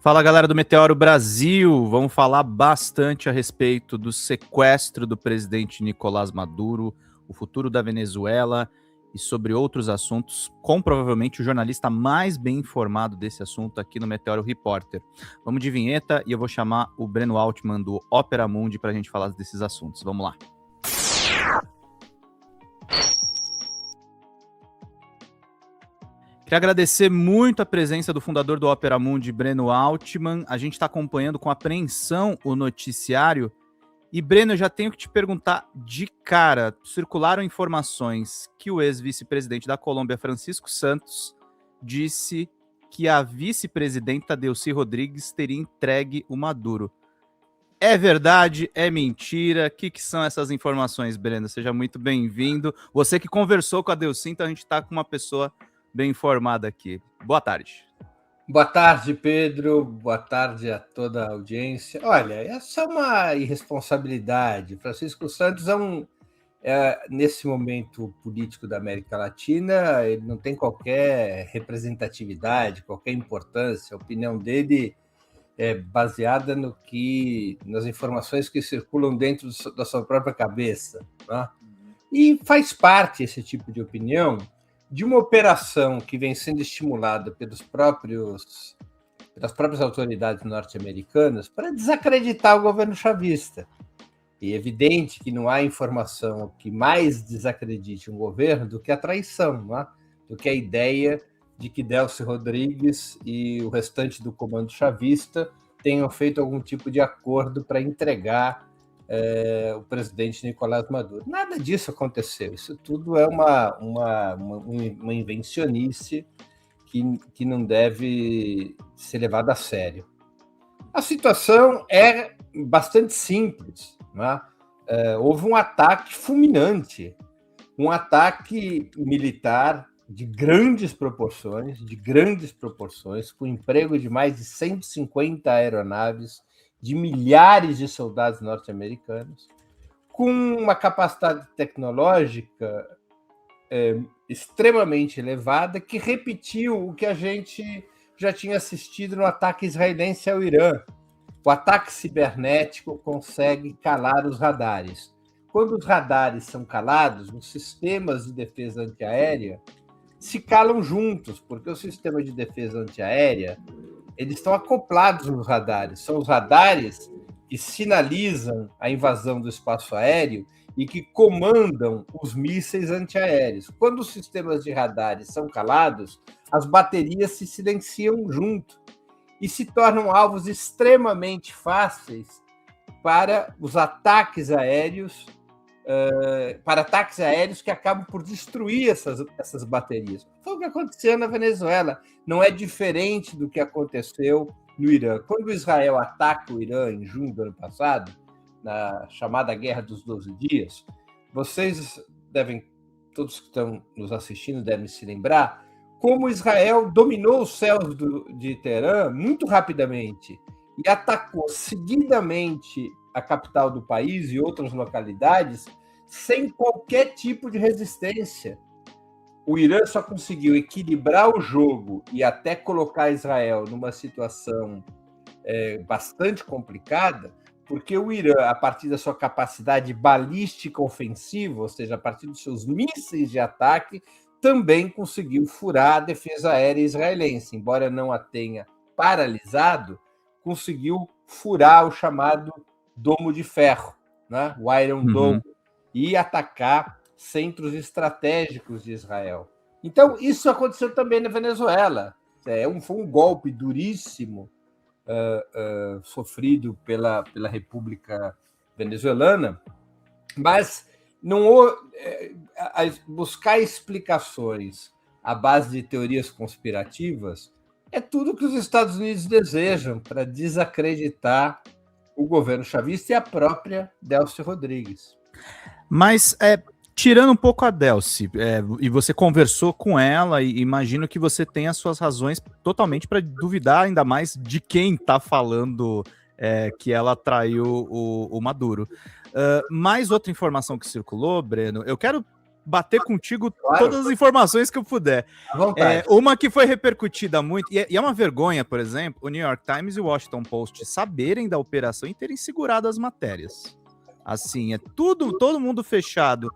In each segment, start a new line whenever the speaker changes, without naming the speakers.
Fala, galera do Meteoro Brasil, vamos falar bastante a respeito do sequestro do presidente Nicolás Maduro, o futuro da Venezuela e sobre outros assuntos, com provavelmente o jornalista mais bem informado desse assunto aqui no Meteoro Repórter. Vamos de vinheta e eu vou chamar o Breno Altman do Opera Mundi para a gente falar desses assuntos. Vamos lá. Queria agradecer muito a presença do fundador do Opera Mundi, Breno Altman. A gente está acompanhando com apreensão o noticiário. E, Breno, eu já tenho que te perguntar de cara. Circularam informações que o ex-vice-presidente da Colômbia, Francisco Santos, disse que a vice-presidenta Delcy Rodrigues teria entregue o Maduro. É verdade? É mentira? O que são essas informações, Breno? Seja muito bem-vindo. Você que conversou com a Delcy, então a gente está com uma pessoa bem informada aqui. Boa tarde.
Boa tarde, Pedro. Boa tarde a toda a audiência. Olha, essa é uma irresponsabilidade. Francisco Santos nesse momento político da América Latina, ele não tem qualquer representatividade, qualquer importância. A opinião dele é baseada nas informações que circulam dentro da sua própria cabeça, né? E faz parte esse tipo de opinião de uma operação que vem sendo estimulada pelas próprias autoridades norte-americanas para desacreditar o governo chavista. E é evidente que não há informação que mais desacredite um governo do que a traição, né? Do que a ideia de que Delcy Rodrigues e o restante do comando chavista tenham feito algum tipo de acordo para entregar o presidente Nicolás Maduro. Nada disso aconteceu. Isso tudo é uma invencionice que não deve ser levada a sério. A situação é bastante simples, né? Houve um ataque fulminante, um ataque militar de grandes proporções, com emprego de mais de 150 aeronaves, de milhares de soldados norte-americanos, com uma capacidade tecnológica extremamente elevada, que repetiu o que a gente já tinha assistido no ataque israelense ao Irã. O ataque cibernético consegue calar os radares. Quando os radares são calados, os sistemas de defesa antiaérea se calam juntos, porque o sistema de defesa antiaérea eles estão acoplados nos radares. São os radares que sinalizam a invasão do espaço aéreo e que comandam os mísseis antiaéreos. Quando os sistemas de radares são calados, as baterias se silenciam junto e se tornam alvos extremamente fáceis para os ataques aéreos, que acabam por destruir essas baterias. Foi o que aconteceu na Venezuela. Não é diferente do que aconteceu no Irã. Quando Israel ataca o Irã em junho do ano passado, na chamada Guerra dos 12 Dias, todos que estão nos assistindo devem se lembrar, como Israel dominou os céus de Teherã muito rapidamente e atacou seguidamente a capital do país e outras localidades sem qualquer tipo de resistência. O Irã só conseguiu equilibrar o jogo e até colocar Israel numa situação bastante complicada, porque o Irã, a partir da sua capacidade balística ofensiva, ou seja, a partir dos seus mísseis de ataque, também conseguiu furar a defesa aérea israelense. Embora não a tenha paralisado, conseguiu furar o chamado Domo de Ferro, né? O Iron Dome, e atacar centros estratégicos de Israel. Então, isso aconteceu também na Venezuela. Foi um golpe duríssimo sofrido pela República Venezuelana, mas buscar explicações à base de teorias conspirativas é tudo que os Estados Unidos desejam para desacreditar o governo chavista e a própria Delcy Rodrigues.
Mas, tirando um pouco a Delcy, e você conversou com ela, e imagino que você tem as suas razões totalmente para duvidar ainda mais de quem está falando que ela traiu o Maduro. Mais outra informação que circulou, Breno, eu quero bater contigo
Claro.
todas as informações que eu puder.
À vontade.
Uma que foi repercutida muito, e é uma vergonha, por exemplo, o New York Times e o Washington Post saberem da operação e terem segurado as matérias. Assim, todo mundo fechado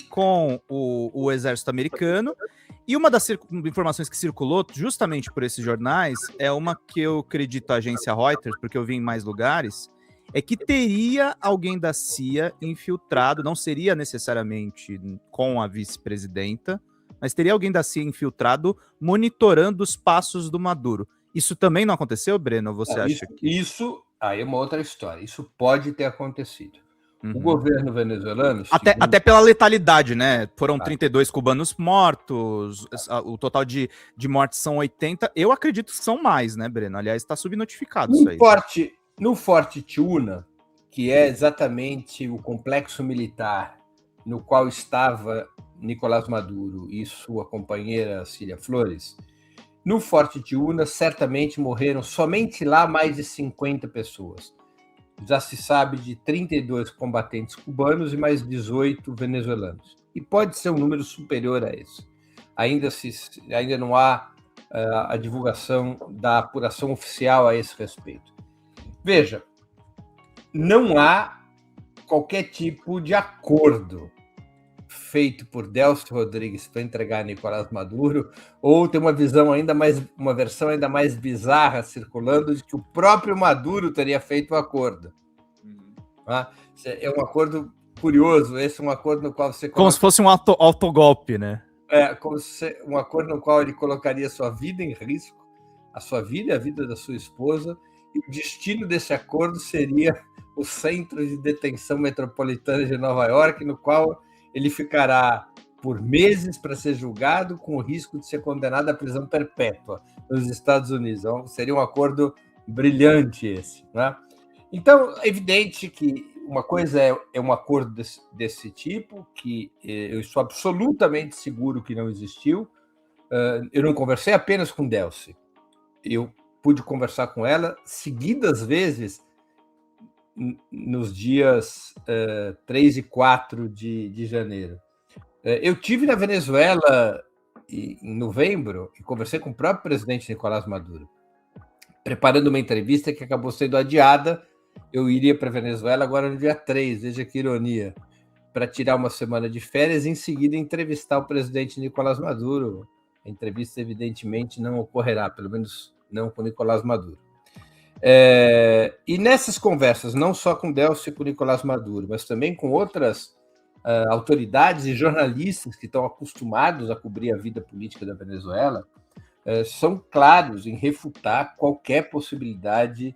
com o exército americano. E uma das informações que circulou justamente por esses jornais é uma que eu acredito a agência Reuters, porque eu vi em mais lugares, é que teria alguém da CIA infiltrado, não seria necessariamente com a vice-presidenta, mas teria alguém da CIA infiltrado monitorando os passos do Maduro. Isso também não aconteceu, Breno? Você acha que...
Isso aí é uma outra história. Isso pode ter acontecido. O governo venezuelano...
Até pela letalidade, né? Foram 32 cubanos mortos, o total de mortes são 80. Eu acredito que são mais, né, Breno? Aliás, está subnotificado isso aí.
No Forte Tiúna, que é exatamente o complexo militar no qual estava Nicolás Maduro e sua companheira Cília Flores, no Forte Tiúna certamente morreram somente lá mais de 50 pessoas. Já se sabe de 32 combatentes cubanos e mais 18 venezuelanos. E pode ser um número superior a esse. Ainda não há a divulgação da apuração oficial a esse respeito. Veja, não há qualquer tipo de acordo feito por Delcy Rodrigues para entregar Nicolás Maduro, ou tem uma versão ainda mais bizarra circulando de que o próprio Maduro teria feito o acordo. É um acordo curioso, esse é um acordo no qual você...
Como se fosse um autogolpe, né?
Um acordo no qual ele colocaria sua vida em risco, a sua vida e a vida da sua esposa, e o destino desse acordo seria o Centro de Detenção Metropolitana de Nova York, no qual ele ficará por meses para ser julgado, com o risco de ser condenado à prisão perpétua nos Estados Unidos. Então, seria um acordo brilhante esse, né? Então, é evidente que uma coisa é um acordo desse tipo, que eu estou absolutamente seguro que não existiu. Eu não conversei apenas com Delcy. Eu pude conversar com ela seguidas vezes nos dias 3 e 4 de janeiro. Eu tive na Venezuela em novembro e conversei com o próprio presidente Nicolás Maduro, preparando uma entrevista que acabou sendo adiada. Eu iria para a Venezuela agora no dia 3, veja que ironia, para tirar uma semana de férias e em seguida entrevistar o presidente Nicolás Maduro. A entrevista, evidentemente, não ocorrerá, pelo menos não com Nicolás Maduro. E nessas conversas, não só com Delcy e com Nicolás Maduro, mas também com outras autoridades e jornalistas que estão acostumados a cobrir a vida política da Venezuela, são claros em refutar qualquer possibilidade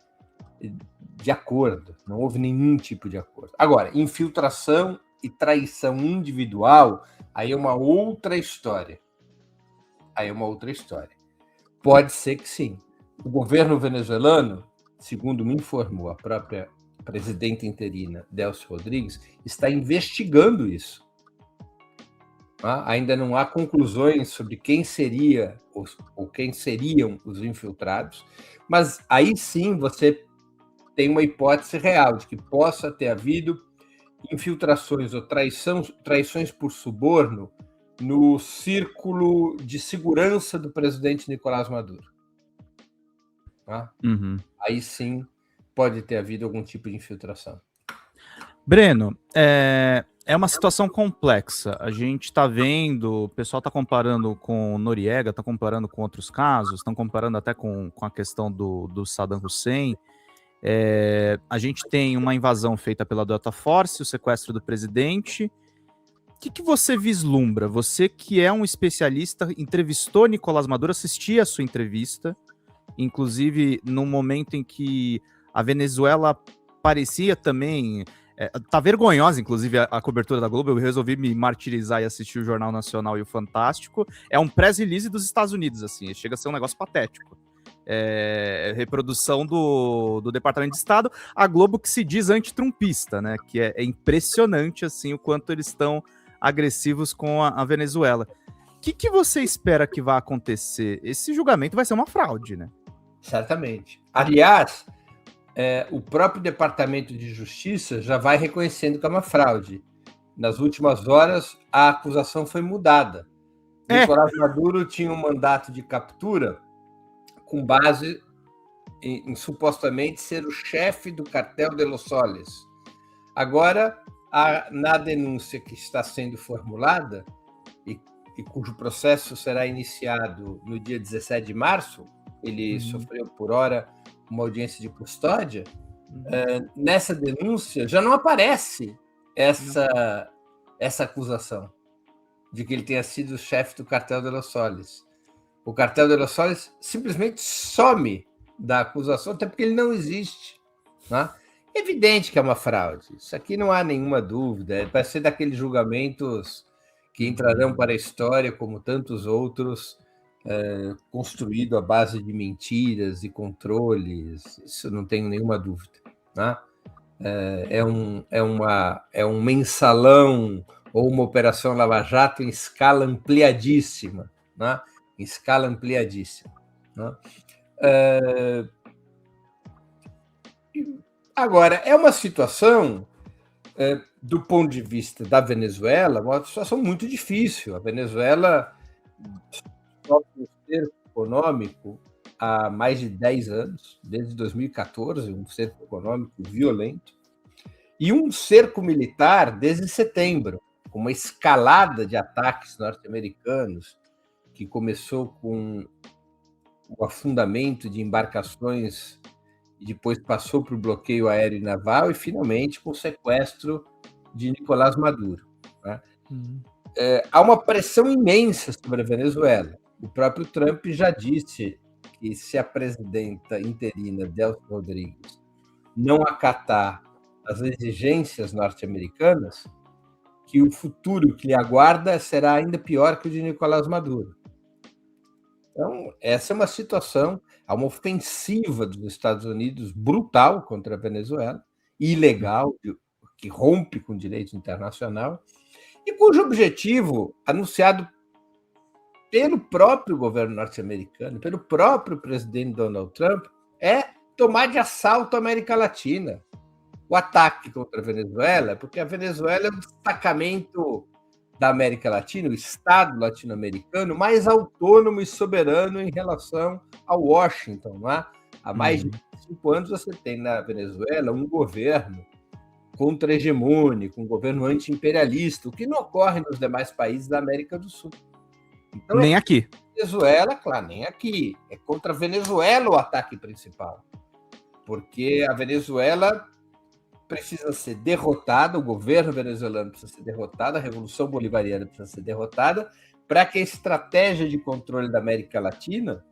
de acordo. Não houve nenhum tipo de acordo. Agora, infiltração e traição individual, aí é uma outra história. Pode ser que sim. O governo venezuelano, segundo me informou a própria presidenta interina, Delcy Rodrigues, está investigando isso. Ainda não há conclusões sobre quem seria ou quem seriam os infiltrados, mas aí sim você tem uma hipótese real de que possa ter havido infiltrações ou traições por suborno no círculo de segurança do presidente Nicolás Maduro. Aí sim pode ter havido algum tipo de infiltração.
Breno, é uma situação complexa. A gente está vendo, o pessoal está comparando com Noriega, está comparando com outros casos, estão comparando até com a questão do Saddam Hussein. A gente tem uma invasão feita pela Delta Force, o sequestro do presidente. O que você vislumbra? Você que é um especialista, entrevistou Nicolás Maduro, assistia a sua entrevista, inclusive no momento em que a Venezuela parecia também... tá vergonhosa, inclusive, a cobertura da Globo. Eu resolvi me martirizar e assistir o Jornal Nacional e o Fantástico. É um press release dos Estados Unidos, assim, chega a ser um negócio patético. Reprodução do Departamento de Estado, a Globo que se diz antitrumpista, né? Que é impressionante, assim, o quanto eles estão agressivos com a Venezuela. O que você espera que vai acontecer? Esse julgamento vai ser uma fraude, né?
Certamente. Aliás, o próprio Departamento de Justiça já vai reconhecendo que é uma fraude. nas últimas horas, a acusação foi mudada. Nicolás Maduro tinha um mandato de captura com base em supostamente ser o chefe do cartel de Los Soles. Agora, na denúncia que está sendo formulada, e cujo processo será iniciado no dia 17 de março, ele sofreu por hora uma audiência de custódia, nessa denúncia já não aparece essa acusação de que ele tenha sido o chefe do cartel de Los Soles. O cartel de Los Soles simplesmente some da acusação, até porque ele não existe. Né? É evidente que é uma fraude. Isso aqui não há nenhuma dúvida. Vai ser daqueles julgamentos que entrarão para a história, como tantos outros, construído à base de mentiras e controles. Isso não tenho nenhuma dúvida. Né? É um mensalão ou uma operação Lava Jato em escala ampliadíssima. Né? Em escala ampliadíssima. Né? Agora, é uma situação, do ponto de vista da Venezuela, uma situação muito difícil. A Venezuela sofre um cerco econômico há mais de 10 anos, desde 2014, um cerco econômico violento, e um cerco militar desde setembro, com uma escalada de ataques norte-americanos, que começou com o afundamento de embarcações e depois passou para o bloqueio aéreo e naval e, finalmente, com o sequestro de Nicolás Maduro. Né? Há uma pressão imensa sobre a Venezuela. O próprio Trump já disse que, se a presidenta interina Delcy Rodrigues não acatar as exigências norte-americanas, que o futuro que lhe aguarda será ainda pior que o de Nicolás Maduro. Então, essa é uma situação, há uma ofensiva dos Estados Unidos brutal contra a Venezuela, ilegal, que rompe com o direito internacional, e cujo objetivo, anunciado pelo próprio governo norte-americano, pelo próprio presidente Donald Trump, é tomar de assalto a América Latina. O ataque contra a Venezuela, porque a Venezuela é um destacamento da América Latina, o Estado latino-americano mais autônomo e soberano em relação a Washington. Não é? Há mais de 5 anos você tem na Venezuela um governo contra-hegemônico, um governo anti-imperialista, o que não ocorre nos demais países da América do Sul.
Então, nem aqui.
Venezuela, claro, nem aqui. É contra a Venezuela o ataque principal. Porque a Venezuela precisa ser derrotada, o governo venezuelano precisa ser derrotado, a Revolução Bolivariana precisa ser derrotada, para que a estratégia de controle da América Latina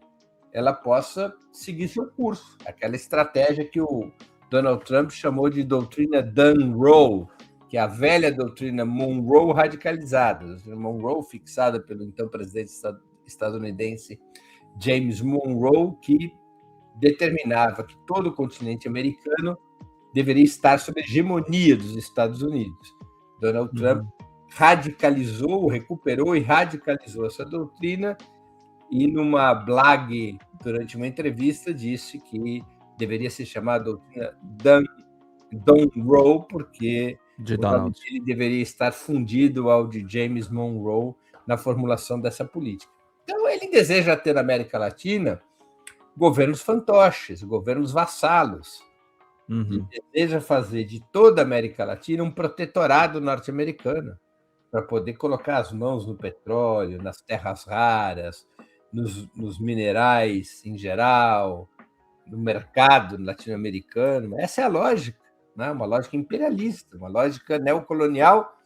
ela possa seguir seu curso. Aquela estratégia que o Donald Trump chamou de doutrina Monroe, que é a velha doutrina Monroe radicalizada. A doutrina Monroe, fixada pelo então presidente estadunidense James Monroe, que determinava que todo o continente americano deveria estar sob a hegemonia dos Estados Unidos. Donald Trump radicalizou, recuperou e radicalizou essa doutrina, e numa blog, durante uma entrevista, disse que deveria ser chamada doutrina Monroe, porque o nome dele deveria estar fundido ao de James Monroe na formulação dessa política. Então, ele deseja ter na América Latina governos fantoches, governos vassalos. Ele deseja fazer de toda a América Latina um protetorado norte-americano, para poder colocar as mãos no petróleo, nas terras raras, nos minerais em geral, no mercado latino-americano. Essa é a lógica, né? Uma lógica imperialista, uma lógica neocolonial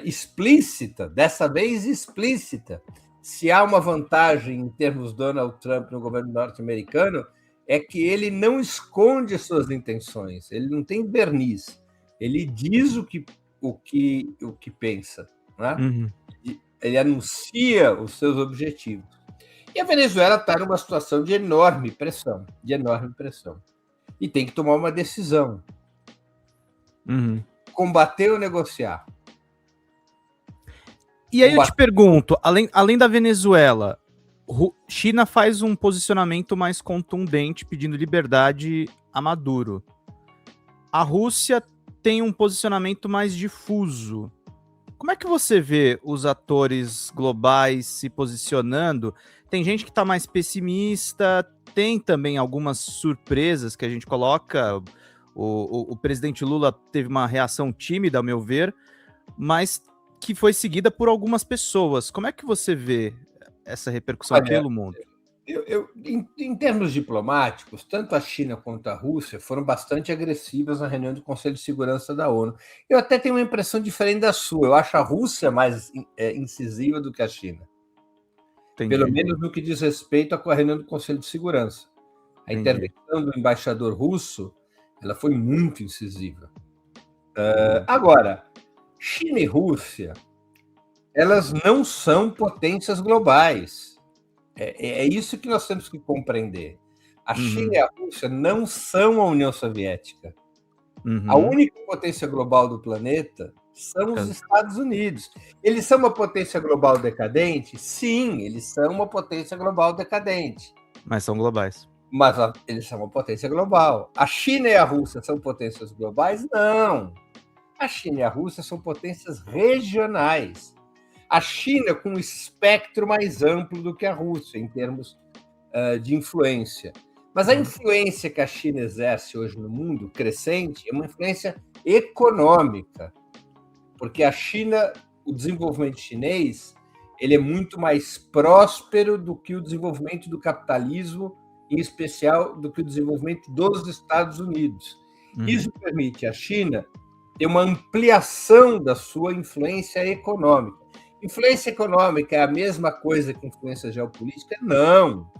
explícita, dessa vez explícita. Se há uma vantagem em termos Donald Trump no governo norte-americano, é que ele não esconde suas intenções, ele não tem verniz, ele diz o que pensa, né? Ele anuncia os seus objetivos. E a Venezuela está numa situação de enorme pressão, e tem que tomar uma decisão. Combater ou negociar?
E aí eu te pergunto, além da Venezuela, China faz um posicionamento mais contundente pedindo liberdade a Maduro. A Rússia tem um posicionamento mais difuso. Como é que você vê os atores globais se posicionando? Tem gente que está mais pessimista, tem também algumas surpresas que a gente coloca. O presidente Lula teve uma reação tímida, ao meu ver, mas que foi seguida por algumas pessoas. Como é que você vê essa repercussão
Olha,
pelo mundo?
em termos diplomáticos, tanto a China quanto a Rússia foram bastante agressivas na reunião do Conselho de Segurança da ONU. Eu até tenho uma impressão diferente da sua. Eu acho a Rússia mais incisiva do que a China. Pelo
Entendi,
menos no que diz respeito à reunião do Conselho de Segurança. A
entendi.
intervenção do embaixador russo, ela foi muito incisiva.
Uhum,
Agora, China e Rússia, elas não são potências globais. É isso que nós temos que compreender. A China
uhum,
e a Rússia não são a União Soviética. A
uhum.
única potência global do planeta são os
Ca-
Estados Unidos. Eles são uma potência global decadente? Sim, eles são uma potência global decadente.
Mas são globais.
Mas eles são uma potência global. A China e a Rússia são potências globais? Não. A China e a Rússia são potências regionais. A China com um espectro mais amplo do que a Rússia, em termos de influência. Mas a
Uhum,
influência que a China exerce hoje no mundo, crescente, é uma influência econômica, porque a China, o desenvolvimento chinês, ele é muito mais próspero do que o desenvolvimento do capitalismo, em especial do que o desenvolvimento dos Estados Unidos.
uhum,
Isso permite à China ter uma ampliação da sua influência econômica. Influência econômica é a mesma coisa que influência geopolítica? Não.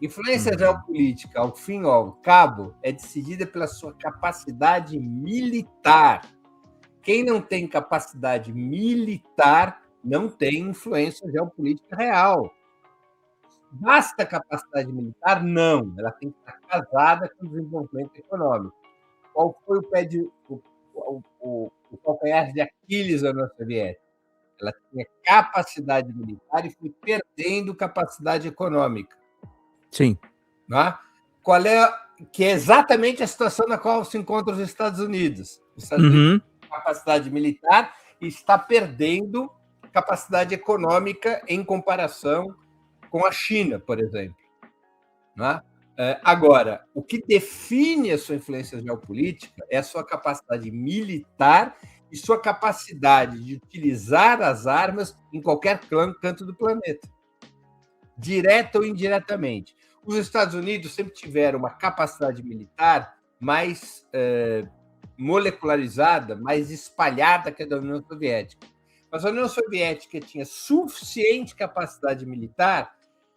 Influência
uhum,
geopolítica, ao fim e ao cabo, é decidida pela sua capacidade militar. Quem não tem capacidade militar não tem influência geopolítica real. Basta capacidade militar? Não. Ela tem que estar casada com o desenvolvimento econômico. Qual foi o calcanhar de Aquiles da União Soviética? Ela tinha capacidade militar e foi perdendo capacidade econômica.
sim.
Não é? Qual é, que é exatamente a situação na qual se encontra os Estados Unidos. Os Estados Unidos
Uhum,
têm capacidade militar e está perdendo capacidade econômica em comparação com a China, por exemplo. Não é? Agora, o que define a sua influência geopolítica é a sua capacidade militar e sua capacidade de utilizar as armas em qualquer canto do planeta, direta ou indiretamente. Os Estados Unidos sempre tiveram uma capacidade militar mais molecularizada, mais espalhada que a da União Soviética. Mas a União Soviética tinha suficiente capacidade militar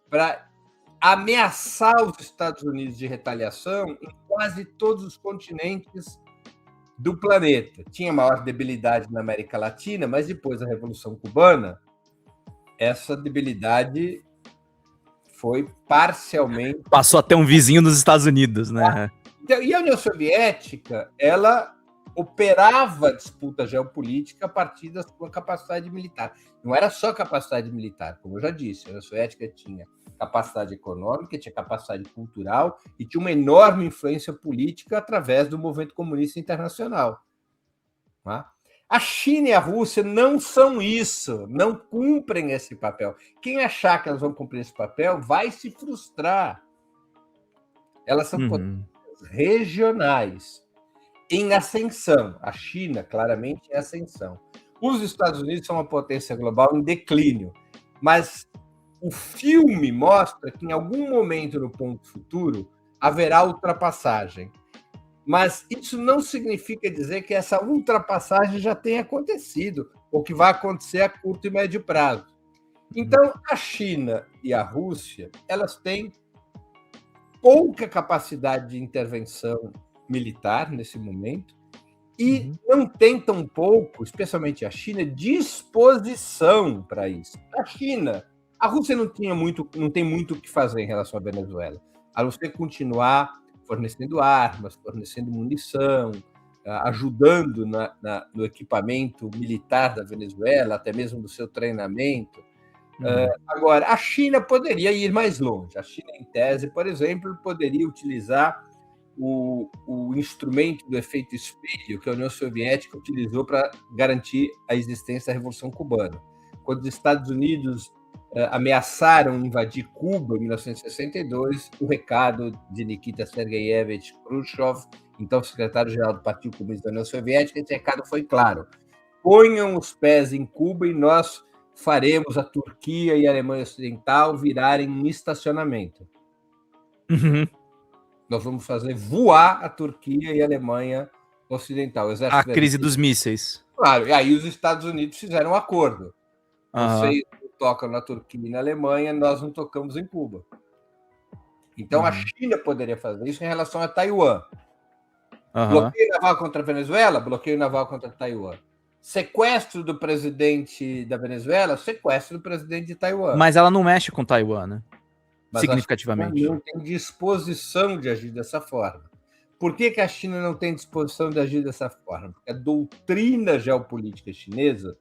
para ameaçar os Estados Unidos de retaliação em quase todos os continentes do planeta. Tinha maior debilidade na América Latina, mas depois da Revolução Cubana, essa debilidade foi parcialmente.
passou até um vizinho dos Estados Unidos, né?
Então, e a União Soviética, ela operava a disputa geopolítica a partir da sua capacidade militar. Não era só capacidade militar, como eu já disse, a União Soviética tinha capacidade econômica, tinha capacidade cultural e tinha uma enorme influência política através do movimento comunista internacional. Tá? A China e a Rússia não são isso, não cumprem esse papel. Quem achar que elas vão cumprir esse papel vai se frustrar. Elas são
Uhum,
potências regionais em ascensão. A China, claramente, em ascensão. Os Estados Unidos são uma potência global em declínio, mas o filme mostra que em algum momento no ponto futuro haverá ultrapassagem. Mas isso não significa dizer que essa ultrapassagem já tenha acontecido ou que vai acontecer a curto e médio prazo.
uhum,
Então, a China e a Rússia, elas têm pouca capacidade de intervenção militar nesse momento e
uhum,
não tem tão pouco, especialmente a China, disposição para isso. A Rússia não tem muito o que fazer em relação à Venezuela, a não ser continuar fornecendo armas, fornecendo munição, ajudando no equipamento militar da Venezuela, até mesmo no seu treinamento.
uhum,
Agora, a China poderia ir mais longe. A China, em tese, por exemplo, poderia utilizar o instrumento do efeito espelho que a União Soviética utilizou para garantir a existência da Revolução Cubana. Quando os Estados Unidos ameaçaram invadir Cuba em 1962, o recado de Nikita Sergeyevich Khrushchev, então secretário-geral do Partido Comunista da União Soviética, esse recado foi claro: ponham os pés em Cuba e nós faremos a Turquia e a Alemanha Ocidental virarem um estacionamento.
Uhum.
Nós vamos fazer voar a Turquia e a Alemanha Ocidental.
A crise dos mísseis.
Claro, e aí os Estados Unidos fizeram um acordo. Vocês tocam na Turquia e na Alemanha, nós não tocamos em Cuba. Então a China poderia fazer isso em relação a Taiwan. Bloqueio naval contra a Venezuela, bloqueio naval contra Taiwan. Sequestro do presidente da Venezuela, sequestro do presidente de Taiwan.
Mas ela não mexe com Taiwan, né?
Mas
significativamente.
A China não tem disposição de agir dessa forma. Por que a China não tem disposição de agir dessa forma? Porque a doutrina geopolítica chinesa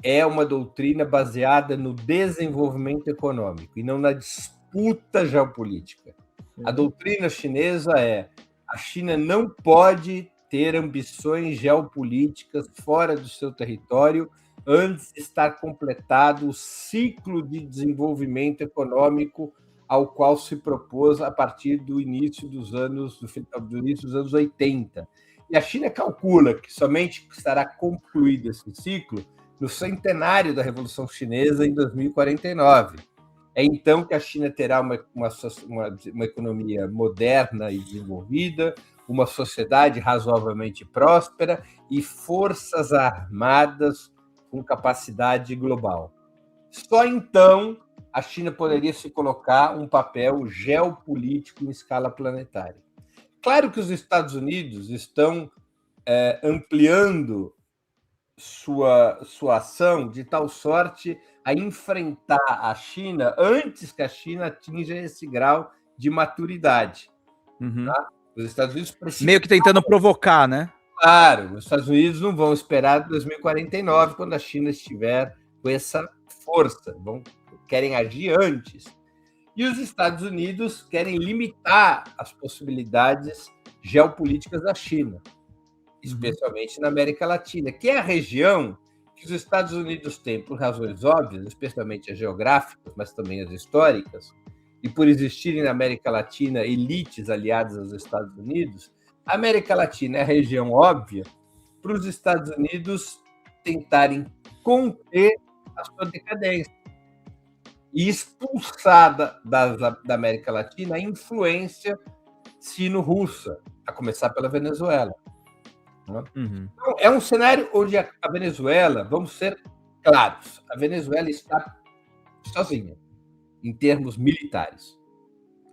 é uma doutrina baseada no desenvolvimento econômico e não na disputa geopolítica. A doutrina chinesa é: a China não pode ter ambições geopolíticas fora do seu território antes de estar completado o ciclo de desenvolvimento econômico ao qual se propôs a partir do início dos anos 80. E a China calcula que somente estará concluído esse ciclo no centenário da Revolução Chinesa, em 2049. É então que a China terá uma economia moderna e desenvolvida, uma sociedade razoavelmente próspera e forças armadas com capacidade global. Só então a China poderia se colocar um papel geopolítico em escala planetária. Claro que os Estados Unidos estão ampliando sua ação de tal sorte a enfrentar a China antes que a China atinja esse grau de maturidade. Tá? Os Estados Unidos precisam...
Meio que tentando provocar, né?
Claro, os Estados Unidos não vão esperar 2049, quando a China estiver com essa força. Querem agir antes. E os Estados Unidos querem limitar as possibilidades geopolíticas da China, especialmente na América Latina, que é a região que os Estados Unidos têm, por razões óbvias, especialmente as geográficas, mas também as históricas, e por existirem na América Latina elites aliadas aos Estados Unidos. A América Latina é a região óbvia para os Estados Unidos tentarem conter a sua decadência e expulsar da América Latina a influência sino-russa, a começar pela Venezuela. Então, é um cenário onde a Venezuela, vamos ser claros, a Venezuela está sozinha em termos militares.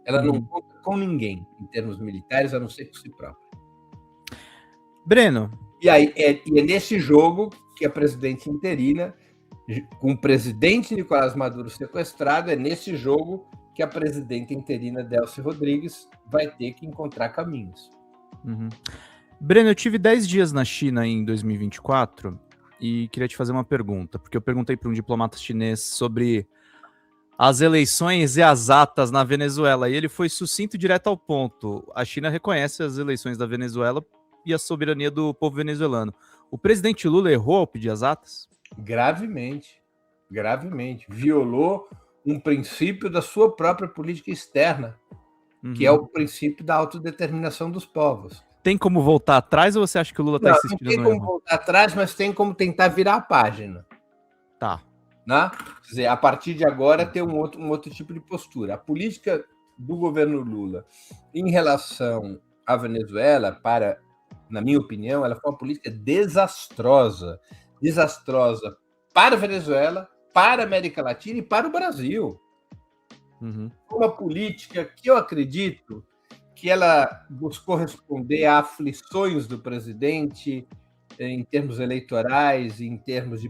Ela não conta com ninguém em termos militares, a não ser com si própria.
Breno.
E aí é nesse jogo que a presidente interina, com o presidente Nicolás Maduro sequestrado, é nesse jogo que a presidenta interina Delcy Rodrigues vai ter que encontrar caminhos.
Breno, eu tive 10 dias na China em 2024 e queria te fazer uma pergunta, porque eu perguntei para um diplomata chinês sobre as eleições e as atas na Venezuela, e ele foi sucinto e direto ao ponto. A China reconhece as eleições da Venezuela e a soberania do povo venezuelano. O presidente Lula errou ao pedir as atas?
Gravemente. Violou um princípio da sua própria política externa, que é o princípio da autodeterminação dos povos.
Tem como voltar atrás ou você acha que o Lula está insistindo no erro?
Não tem como voltar atrás, mas tem como tentar virar a página.
Tá.
Né? Quer dizer, a partir de agora ter um outro tipo de postura. A política do governo Lula em relação à Venezuela, na minha opinião, ela foi uma política desastrosa. Desastrosa para a Venezuela, para a América Latina e para o Brasil. Uma política que eu acredito que ela buscou responder a aflições do presidente em termos eleitorais, em termos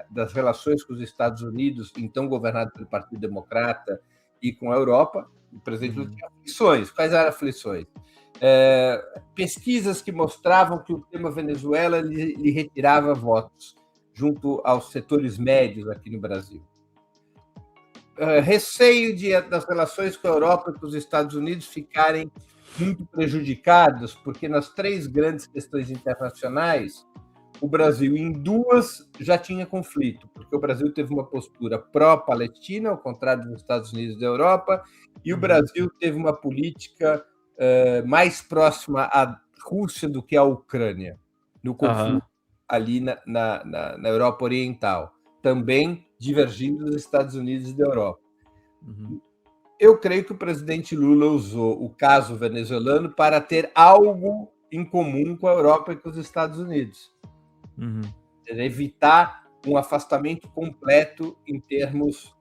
das relações com os Estados Unidos, então governado pelo Partido Democrata, e com a Europa. O presidente Lula tinha aflições. Quais eram as aflições? Pesquisas que mostravam que o tema Venezuela lhe retirava votos junto aos setores médios aqui no Brasil. Receio das relações com a Europa e com os Estados Unidos ficarem muito prejudicados, porque nas 3 grandes questões internacionais, o Brasil, em 2, já tinha conflito, porque o Brasil teve uma postura pró-Palestina, ao contrário dos Estados Unidos e da Europa, e o Brasil teve uma política mais próxima à Rússia do que à Ucrânia, no conflito ali na Europa Oriental, também divergindo dos Estados Unidos e da Europa. Eu creio que o presidente Lula usou o caso venezuelano para ter algo em comum com a Europa e com os Estados Unidos. Evitar um afastamento completo em termos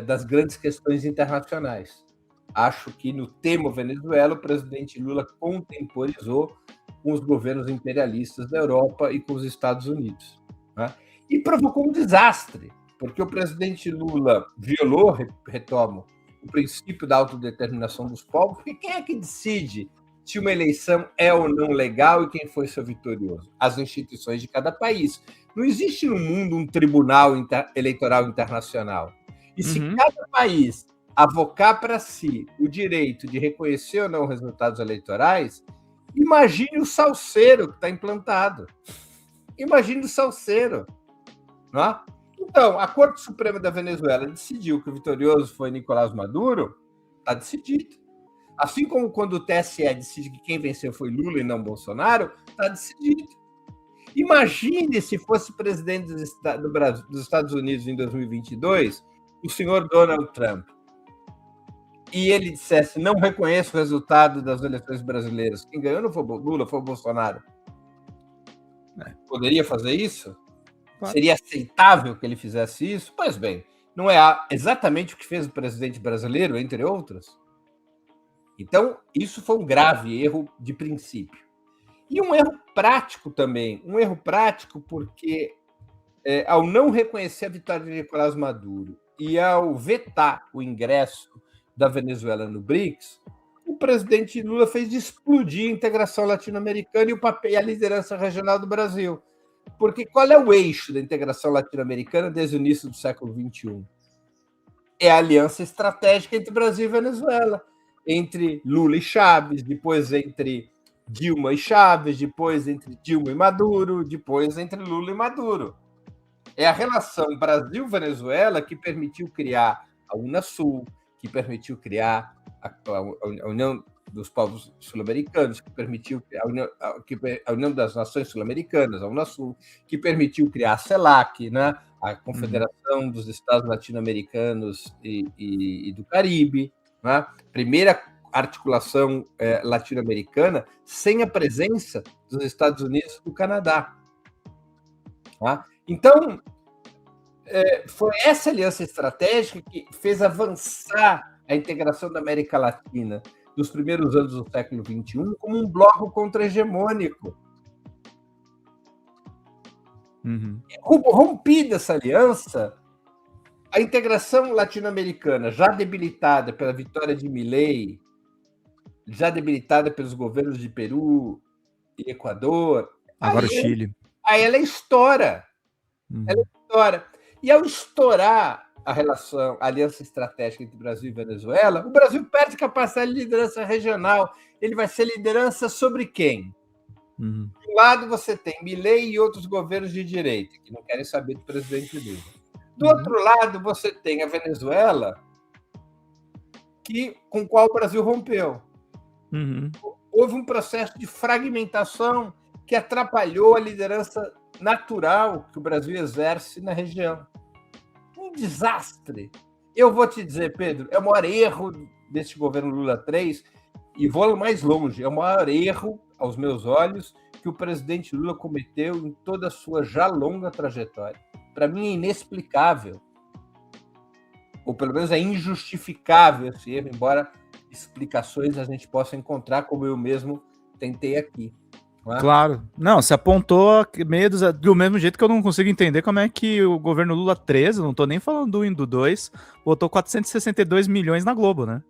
das grandes questões internacionais. Acho que no tema Venezuela, o presidente Lula contemporizou com os governos imperialistas da Europa e com os Estados Unidos, né? E provocou um desastre, porque o presidente Lula violou, retomo, o princípio da autodeterminação dos povos, porque quem é que decide se uma eleição é ou não legal e quem foi seu vitorioso? As instituições de cada país. Não existe no mundo um tribunal eleitoral internacional. E se cada país avocar para si o direito de reconhecer ou não resultados eleitorais, imagine o salseiro que está implantado. Imagine o salseiro. Não é? Então, a Corte Suprema da Venezuela decidiu que o vitorioso foi Nicolás Maduro, está decidido. Assim como quando o TSE decide que quem venceu foi Lula e não Bolsonaro, está decidido. Imagine se fosse presidente dos Estados Unidos em 2022, o senhor Donald Trump, e ele dissesse, não reconheço o resultado das eleições brasileiras. Quem ganhou não foi o Lula, foi o Bolsonaro. Poderia fazer isso? Claro. Seria aceitável que ele fizesse isso? Pois bem, não é exatamente o que fez o presidente brasileiro, entre outros? Então, isso foi um grave erro de princípio. E um erro prático também. Um erro prático porque, ao não reconhecer a vitória de Nicolás Maduro e ao vetar o ingresso da Venezuela no BRICS, o presidente Lula fez explodir a integração latino-americana e a liderança regional do Brasil. Porque qual é o eixo da integração latino-americana desde o início do século XXI? É a aliança estratégica entre Brasil e Venezuela, entre Lula e Chávez, depois entre Dilma e Chávez, depois entre Dilma e Maduro, depois entre Lula e Maduro. É a relação Brasil-Venezuela que permitiu criar a Unasul, que permitiu criar a União dos Povos Sul-Americanos, que permitiu a União das Nações Sul-Americanas, a Unasul, que permitiu criar a CELAC, né? A Confederação dos Estados Latino-Americanos e do Caribe, né? Primeira articulação latino-americana sem a presença dos Estados Unidos e do Canadá. Tá? Então, foi essa aliança estratégica que fez avançar a integração da América Latina nos primeiros anos do século XXI como um bloco contra-hegemônico. Rompida essa aliança, a integração latino-americana, já debilitada pela vitória de Milei, já debilitada pelos governos de Peru e Equador,
agora o Chile.
Aí ela estoura. Ela estoura. E ao estourar a aliança estratégica entre Brasil e Venezuela, o Brasil perde capacidade de liderança regional. Ele vai ser liderança sobre quem? De um lado, você tem Milei e outros governos de direita, que não querem saber do presidente Lula. Do outro lado, você tem a Venezuela, com o qual o Brasil rompeu. Houve um processo de fragmentação que atrapalhou a liderança natural que o Brasil exerce na região. Um desastre. Eu vou te dizer, Pedro, é o maior erro deste governo Lula 3, e vou mais longe, é o maior erro, aos meus olhos, que o presidente Lula cometeu em toda a sua já longa trajetória. Para mim é inexplicável, ou pelo menos é injustificável esse erro, embora explicações a gente possa encontrar, como eu mesmo tentei aqui.
Claro. Não, se apontou do mesmo jeito que eu não consigo entender como é que o governo Lula 13, não tô nem falando do 1 e do 2, botou 462 milhões na Globo, né?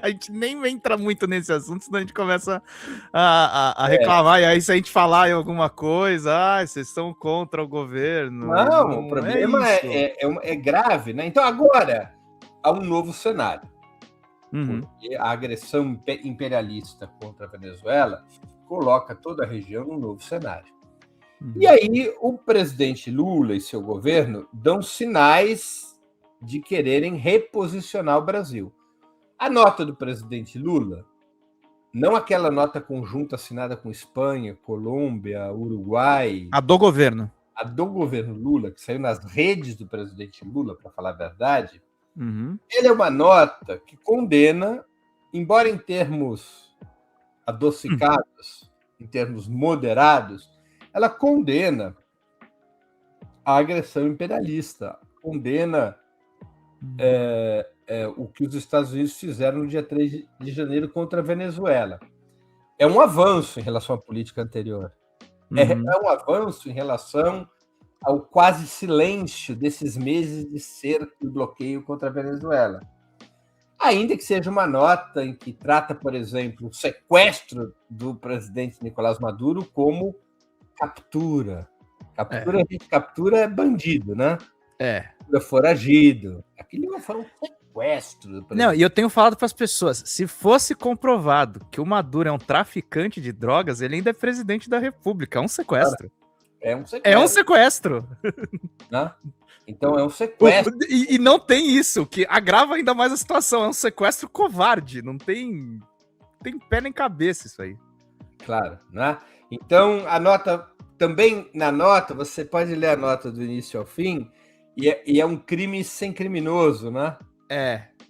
A gente nem entra muito nesse assunto, senão a gente começa a reclamar. E aí, se a gente falar em alguma coisa, vocês estão contra o governo.
Não, o problema é grave, né? Então, agora há um novo cenário. porque a agressão imperialista contra a Venezuela coloca toda a região num novo cenário. E aí o presidente Lula e seu governo dão sinais de quererem reposicionar o Brasil. A nota do presidente Lula, não aquela nota conjunta assinada com Espanha, Colômbia, Uruguai...
A do governo.
A do governo Lula, que saiu nas redes do presidente Lula, para falar a verdade, ele é uma nota que condena, embora em termos adocicados, em termos moderados, ela condena a agressão imperialista, condena o que os Estados Unidos fizeram no dia 3 de janeiro contra a Venezuela. É um avanço em relação à política anterior. É um avanço em relação ao quase silêncio desses meses de cerco e bloqueio contra a Venezuela. Ainda que seja uma nota em que trata, por exemplo, o sequestro do presidente Nicolás Maduro como captura. A gente captura bandido, né? Captura foragido. Aquilo foi um sequestro.
Não, e eu tenho falado para as pessoas, se fosse comprovado que o Maduro é um traficante de drogas, ele ainda é presidente da República. É um sequestro.
É um sequestro.
É um sequestro.
Né? Então é um sequestro.
E não tem isso, que agrava ainda mais a situação. É um sequestro covarde. Não tem pé nem cabeça isso aí.
Claro, né? Então a nota, também na nota, você pode ler a nota do início ao fim, e é um crime sem criminoso, né?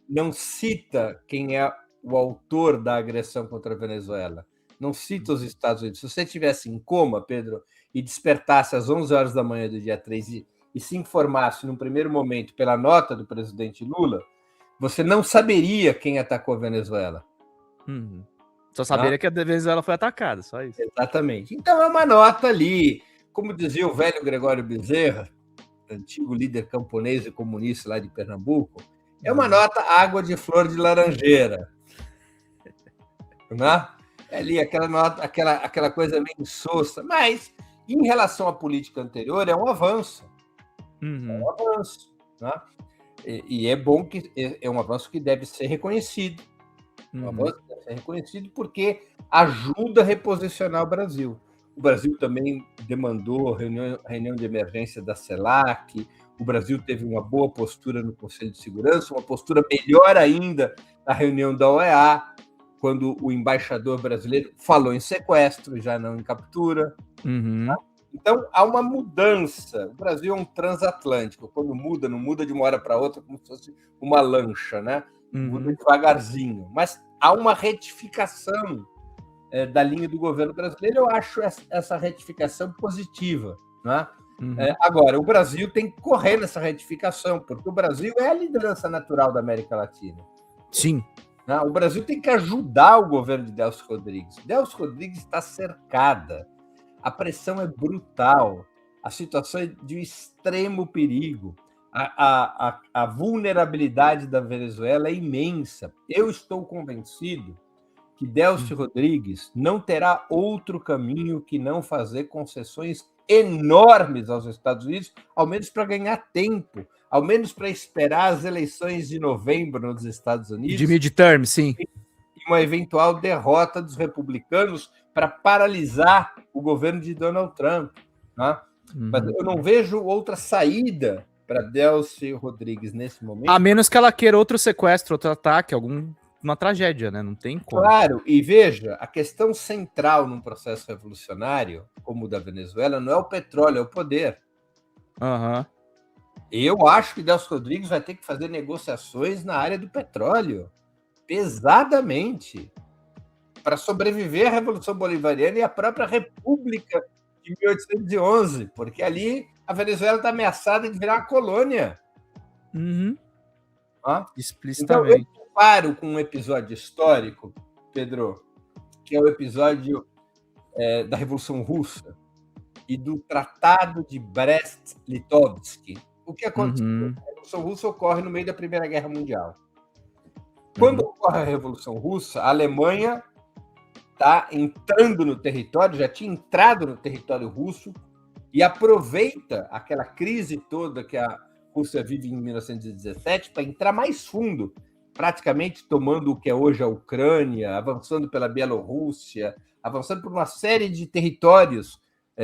Não cita quem é o autor da agressão contra a Venezuela. Não cita os Estados Unidos. Se você estivesse em coma, Pedro, e despertasse às 11 horas da manhã do dia 3 e se informasse num primeiro momento pela nota do presidente Lula, você não saberia quem atacou a Venezuela.
Só saberia que a Venezuela foi atacada, só isso.
Exatamente. Então é uma nota ali, como dizia o velho Gregório Bezerra, antigo líder camponês e comunista lá de Pernambuco, é uma nota água de flor de laranjeira. Né? É ali aquela nota, aquela coisa meio insossa, mas em relação à política anterior, é um avanço. É um avanço. Né? E é bom que é um avanço que deve ser reconhecido. Um avanço que deve ser reconhecido porque ajuda a reposicionar o Brasil. O Brasil também demandou reunião de emergência da CELAC, o Brasil teve uma boa postura no Conselho de Segurança, uma postura melhor ainda na reunião da OEA, quando o embaixador brasileiro falou em sequestro, já não em captura. Tá? Então, há uma mudança. O Brasil é um transatlântico. Quando muda, não muda de uma hora para outra, como se fosse uma lancha, né? Muda devagarzinho. Mas há uma retificação da linha do governo brasileiro. Eu acho essa retificação positiva. Né? Agora, o Brasil tem que correr nessa retificação, porque o Brasil é a liderança natural da América Latina.
Sim.
O Brasil tem que ajudar o governo de Delcy Rodrigues. Delcy Rodrigues está cercada. A pressão é brutal. A situação é de um extremo perigo. A vulnerabilidade da Venezuela é imensa. Eu estou convencido que Delcy Rodrigues não terá outro caminho que não fazer concessões enormes aos Estados Unidos, ao menos para ganhar tempo, ao menos para esperar as eleições de novembro nos Estados Unidos.
De midterm, sim.
E uma eventual derrota dos republicanos para paralisar o governo de Donald Trump. Né? Mas eu não vejo outra saída para Delcy Rodrigues nesse momento.
A menos que ela queira outro sequestro, outro ataque, uma tragédia, né? Não tem como.
Claro, e veja, a questão central num processo revolucionário, como o da Venezuela, não é o petróleo, é o poder. Eu acho que Delcy Rodrigues vai ter que fazer negociações na área do petróleo, pesadamente, para sobreviver à Revolução Bolivariana e à própria República de 1811, porque ali a Venezuela está ameaçada de virar uma colônia.
Explicitamente.
Então, eu comparo com um episódio histórico, Pedro, que é o episódio da Revolução Russa e do Tratado de Brest-Litovsk. O que aconteceu? A Revolução Russa ocorre no meio da Primeira Guerra Mundial. Quando ocorre a Revolução Russa, a Alemanha está entrando no território, já tinha entrado no território russo e aproveita aquela crise toda que a Rússia vive em 1917 para entrar mais fundo praticamente tomando o que é hoje a Ucrânia, avançando pela Bielorrússia, avançando por uma série de territórios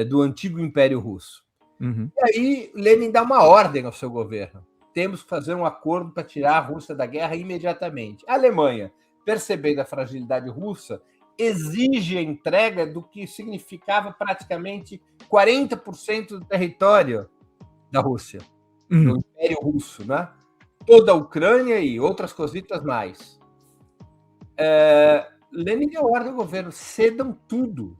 do antigo Império Russo.
Uhum.
E aí Lenin dá uma ordem ao seu governo. Temos que fazer um acordo para tirar a Rússia da guerra imediatamente. A Alemanha, percebendo a fragilidade russa, exige a entrega do que significava praticamente 40% do território da Rússia, do Império Russo, né? Toda a Ucrânia e outras cositas mais. Lenin deu ordem ao governo: cedam tudo.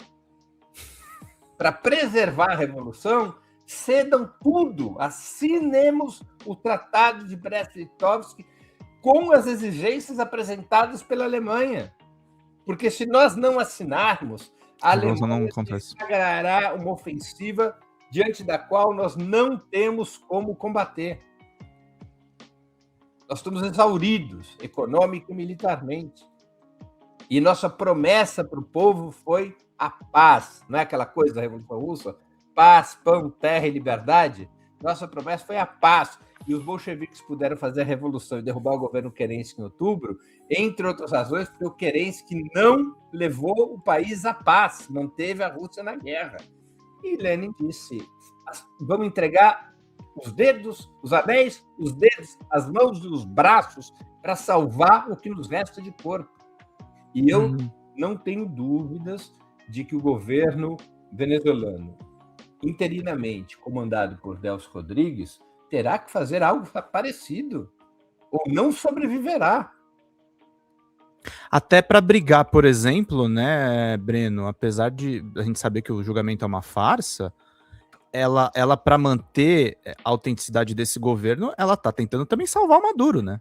Para preservar a revolução, cedam tudo. Assinemos o Tratado de Brest-Litovsk com as exigências apresentadas pela Alemanha. Porque se nós não assinarmos, a Alemanha flagrará uma ofensiva diante da qual nós não temos como combater. Nós estamos exauridos, econômico e militarmente. E nossa promessa para o povo foi a paz. Não é aquela coisa da Revolução Russa? Paz, pão, terra e liberdade. Nossa promessa foi a paz. E os bolcheviques puderam fazer a revolução e derrubar o governo Kerensky em outubro, entre outras razões, porque o Kerensky não levou o país à paz, manteve a Rússia na guerra. E Lenin disse: vamos entregar os dedos, os anéis, os dedos, as mãos e os braços para salvar o que nos resta de corpo. E eu não tenho dúvidas de que o governo venezuelano, interinamente comandado por Delcy Rodrigues, terá que fazer algo parecido, ou não sobreviverá.
Até para brigar, por exemplo, né, Breno, apesar de a gente saber que o julgamento é uma farsa, ela para manter a autenticidade desse governo, ela está tentando também salvar o Maduro, né?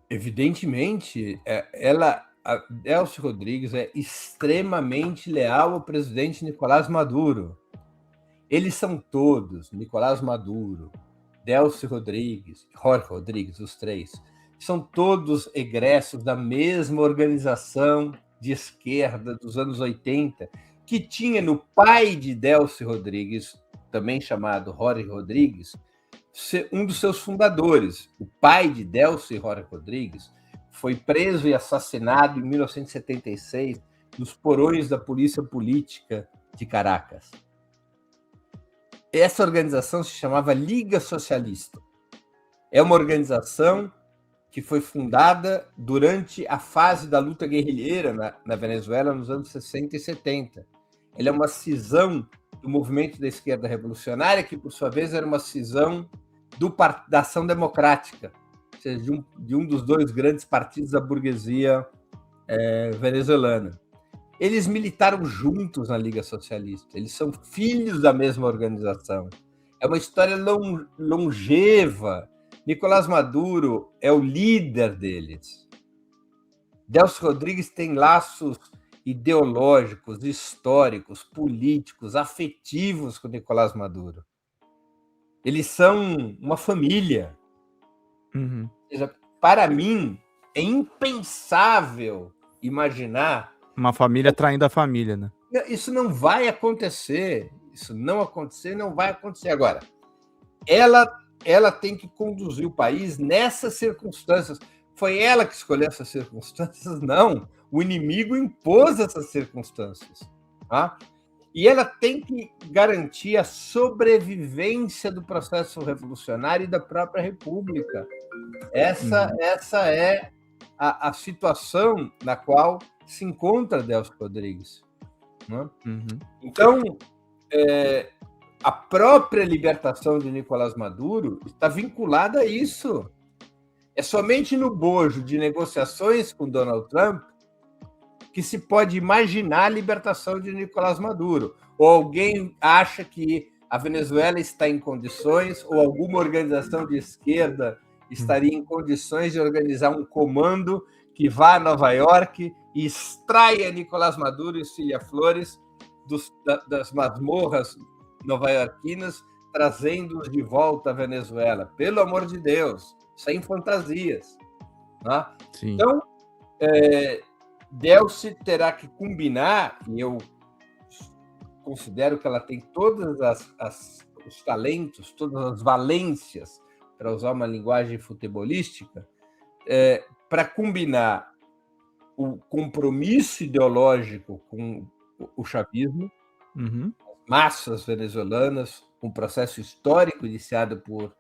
Evidentemente, a Delcy Rodrigues é extremamente leal ao presidente Nicolás Maduro. Eles são todos, Nicolás Maduro, Delcy Rodrigues, Jorge Rodrigues, os três, são todos egressos da mesma organização de esquerda dos anos 80, que tinha no pai de Delcy Rodrigues, também chamado Jorge Rodrigues, um dos seus fundadores. O pai de Delcy, Jorge Rodrigues, foi preso e assassinado em 1976 nos porões da Polícia Política de Caracas. Essa organização se chamava Liga Socialista. É uma organização que foi fundada durante a fase da luta guerrilheira na Venezuela nos anos 60 e 70. Ela é uma cisão do movimento da esquerda revolucionária, que, por sua vez, era uma cisão da Ação Democrática, ou seja, de um dos dois grandes partidos da burguesia venezuelana. Eles militaram juntos na Liga Socialista, eles são filhos da mesma organização. É uma história longeva. Nicolás Maduro é o líder deles. Delcy Rodrigues tem laços ideológicos, históricos, políticos, afetivos com Nicolás Maduro. Eles são uma família. Ou seja, para mim, é impensável imaginar...
Uma família traindo a família, né?
Isso não vai acontecer. Isso não vai acontecer. Agora, ela tem que conduzir o país nessas circunstâncias. Foi ela que escolheu essas circunstâncias? Não. O inimigo impôs essas circunstâncias. Tá? E ela tem que garantir a sobrevivência do processo revolucionário e da própria República. Essa é a situação na qual se encontra Delcy Rodrigues. Né? Então, a própria libertação de Nicolás Maduro está vinculada a isso. É somente no bojo de negociações com Donald Trump que se pode imaginar a libertação de Nicolás Maduro. Ou alguém acha que a Venezuela está em condições, ou alguma organização de esquerda estaria em condições de organizar um comando que vá a Nova York e extraia Nicolás Maduro e Cília Flores das masmorras nova-iorquinas, trazendo-os de volta à Venezuela. Pelo amor de Deus, sem fantasias. Tá? Então, Delcy terá que combinar, e eu considero que ela tem todos os talentos, todas as valências, para usar uma linguagem futebolística, para combinar o compromisso ideológico com o chavismo, massas venezuelanas, um processo histórico iniciado por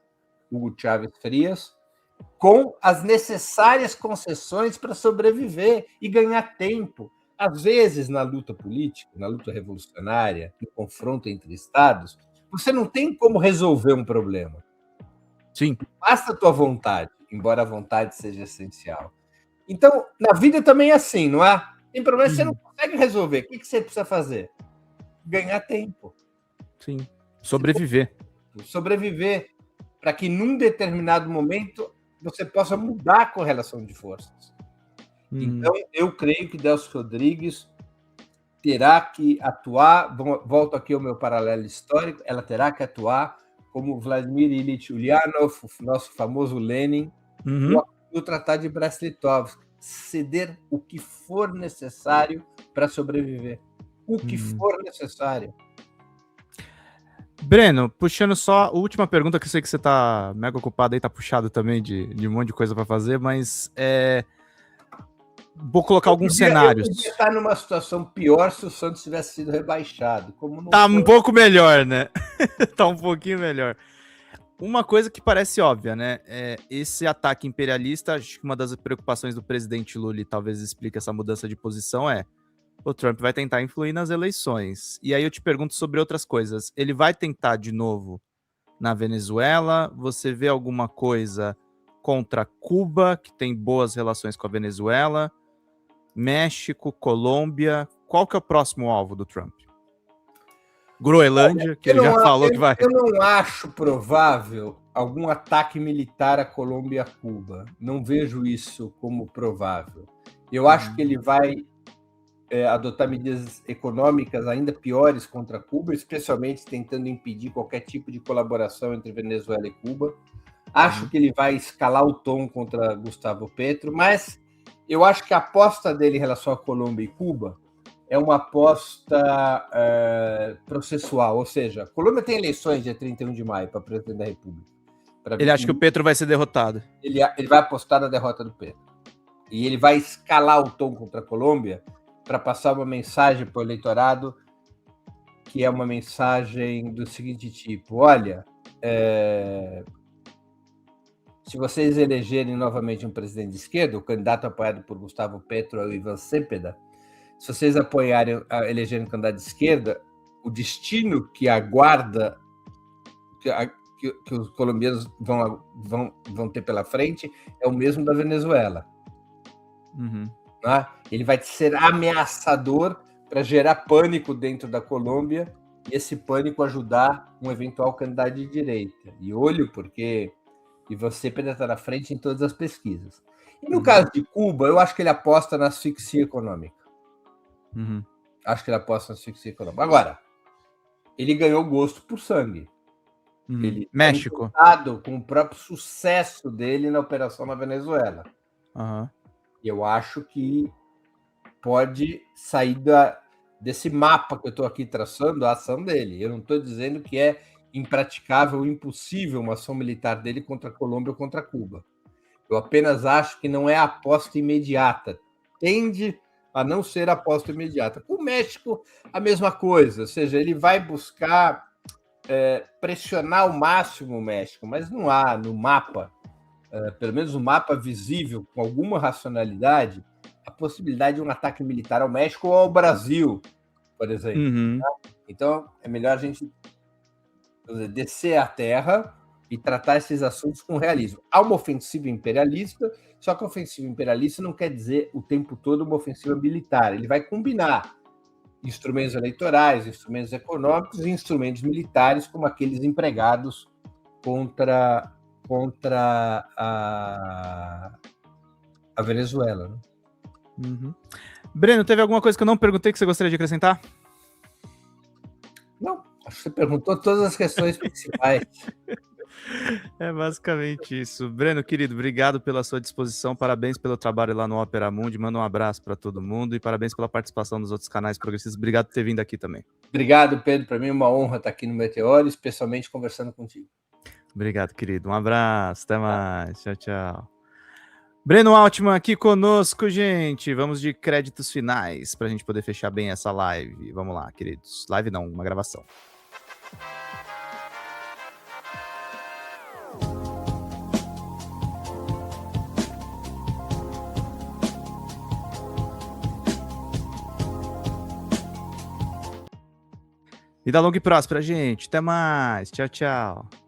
Hugo Chávez Frías, com as necessárias concessões para sobreviver e ganhar tempo. Às vezes, na luta política, na luta revolucionária, no confronto entre estados, você não tem como resolver um problema.
Sim.
Basta a tua vontade, embora a vontade seja essencial. Então, na vida também é assim, não é? Tem problema, você não consegue resolver. O que você precisa fazer? Ganhar tempo.
Sim. Sobreviver.
Sobreviver, para que num determinado momento você possa mudar a correlação de forças. Então, eu creio que Delcy Rodrigues terá que atuar, volto aqui ao meu paralelo histórico, ela terá que atuar como Vladimir Ilyich Ulyanov, o nosso famoso Lenin, no Tratado de Brest-Litovsk, ceder o que for necessário para sobreviver. O que for necessário.
Breno, puxando só a última pergunta, que eu sei que você tá mega ocupado aí, tá puxado também de um monte de coisa para fazer, mas vou colocar alguns cenários.
Eu podia estar numa situação pior se o Santos tivesse sido rebaixado. Como não
tá
foi.
Um pouco melhor, né? Tá um pouquinho melhor. Uma coisa que parece óbvia, né? Esse ataque imperialista, acho que uma das preocupações do presidente Lula, e talvez explique essa mudança de posição, o Trump vai tentar influir nas eleições. E aí eu te pergunto sobre outras coisas. Ele vai tentar de novo na Venezuela? Você vê alguma coisa contra Cuba, que tem boas relações com a Venezuela? México, Colômbia? Qual que é o próximo alvo do Trump? Groenlândia, que ele já falou que vai.
Eu não acho provável algum ataque militar à Colômbia e a Cuba. Não vejo isso como provável. Eu acho que ele vai adotar medidas econômicas ainda piores contra Cuba, especialmente tentando impedir qualquer tipo de colaboração entre Venezuela e Cuba. Acho que ele vai escalar o tom contra Gustavo Petro, mas eu acho que a aposta dele em relação à Colômbia e Cuba é uma aposta processual, ou seja, a Colômbia tem eleições dia 31 de maio para presidente da República.
Ele acha que o Petro vai ser derrotado.
Ele vai apostar na derrota do Petro. E ele vai escalar o tom contra a Colômbia para passar uma mensagem para o eleitorado, que é uma mensagem do seguinte tipo: olha, se vocês elegerem novamente um presidente de esquerda, o candidato apoiado por Gustavo Petro é o Ivan Cepeda, se vocês elegerem um candidato de esquerda, o destino que aguarda, que os colombianos vão ter pela frente, é o mesmo da Venezuela. Né? Ele vai ser ameaçador para gerar pânico dentro da Colômbia e esse pânico ajudar um eventual candidato de direita. E olho, porque Ivan Cepeda está na frente em todas as pesquisas. E no caso de Cuba, eu acho que ele aposta na asfixia econômica. Acho que ele aposta na asfixia econômica. Agora, ele ganhou gosto por sangue. Ele
México.
com o próprio sucesso dele na operação na Venezuela. Eu acho que pode sair desse mapa que eu estou aqui traçando a ação dele. Eu não estou dizendo que é impraticável, impossível uma ação militar dele contra a Colômbia ou contra Cuba. Eu apenas acho que não é a aposta imediata. Tende a não ser a aposta imediata. Com o México, a mesma coisa. Ou seja, ele vai buscar pressionar ao máximo o México, mas não há no mapa, pelo menos um mapa visível, com alguma racionalidade, a possibilidade de um ataque militar ao México ou ao Brasil, por exemplo. Então, é melhor a gente descer à terra e tratar esses assuntos com realismo. Há uma ofensiva imperialista, só que a ofensiva imperialista não quer dizer o tempo todo uma ofensiva militar. Ele vai combinar instrumentos eleitorais, instrumentos econômicos e instrumentos militares, como aqueles empregados contra a Venezuela. Né?
Breno, teve alguma coisa que eu não perguntei que você gostaria de acrescentar?
Não, acho que você perguntou todas as questões principais.
É basicamente isso. Breno, querido, obrigado pela sua disposição, parabéns pelo trabalho lá no Opera Mundi, manda um abraço para todo mundo e parabéns pela participação nos outros canais progressistas. Obrigado por ter vindo aqui também.
Obrigado, Pedro, para mim é uma honra estar aqui no Meteoro, especialmente conversando contigo.
Obrigado, querido. Um abraço, até mais. Tchau, tchau. Breno Altman aqui conosco, gente. Vamos de créditos finais para a gente poder fechar bem essa live. Vamos lá, queridos. Live não, uma gravação. Vida longa e próspera, gente. Até mais. Tchau, tchau.